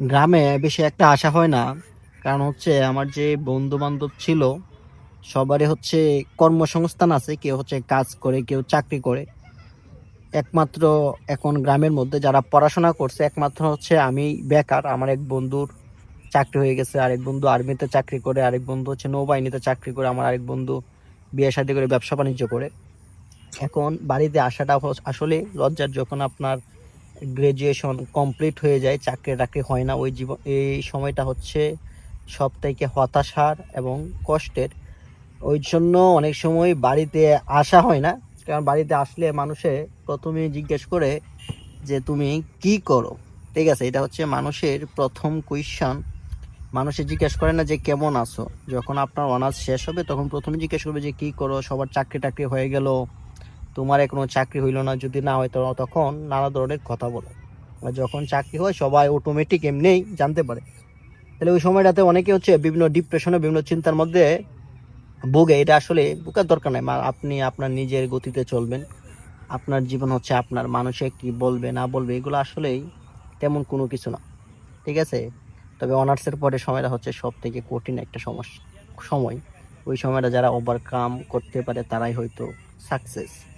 গ্রামে বেশি একটা আসা হয় না। কারণ হচ্ছে আমার যে বন্ধু বান্ধব ছিল সবারই হচ্ছে কর্মসংস্থান আছে, কেউ হচ্ছে কাজ করে, কেউ চাকরি করে। একমাত্র এখন গ্রামের মধ্যে যারা পড়াশোনা করছে একমাত্র হচ্ছে আমি বেকার। আমার এক বন্ধুর চাকরি হয়ে গেছে, আরেক বন্ধু আর্মিতে চাকরি করে, আরেক বন্ধু হচ্ছে নৌবাহিনীতে চাকরি করে, আমার আরেক বন্ধু বিয়ে শাদী করে ব্যবসা বাণিজ্য করে। এখন বাড়িতে আসাটা আসলে লজ্জার। যখন আপনার গ্রাজুয়েশন কমপ্লিট হয়ে যায়, চাকরি টাকরি হয় না, ওই জীবন এই সময়টা হচ্ছে সব থেকে হতাশার এবং কষ্টের। ওই জন্য অনেক সময় বাড়িতে আসা হয় না। কারণ বাড়িতে আসলে মানুষে প্রথমে জিজ্ঞেস করে যে তুমি কি করো। ঠিক আছে, এটা হচ্ছে মানুষের প্রথম কোয়েশ্চন। মানুষে জিজ্ঞেস করে না যে কেমন আছো। যখন আপনার অনার্স শেষ হবে তখন প্রথমে জিজ্ঞেস করবে যে কি করো, সবার চাকরি টাকরি হয়ে গেল, তোমার এখনো চাকরি হইলো না, যদি না হয় তো তখন নানা ধরনের কথা বলে। আর যখন চাকরি হয় সবাই অটোমেটিক এমনিই জানতে পারে। তাহলে ওই সময়টাতে অনেকে হচ্ছে বিভিন্ন ডিপ্রেশনে, বিভিন্ন চিন্তার মধ্যে ভোগে। এটা আসলে ভোগার দরকার নাই। আপনি আপনার নিজের গতিতে চলবেন। আপনার জীবন হচ্ছে আপনার, মানুষে কি বলবে না বলবে এগুলো আসলেই তেমন কোনো কিছু না। ঠিক আছে। তবে অনার্সের পরে সময়টা হচ্ছে সব থেকে কঠিন একটা সময়। ওই সময়টা যারা ওভারকাম করতে পারে তারাই হয়তো সাকসেস।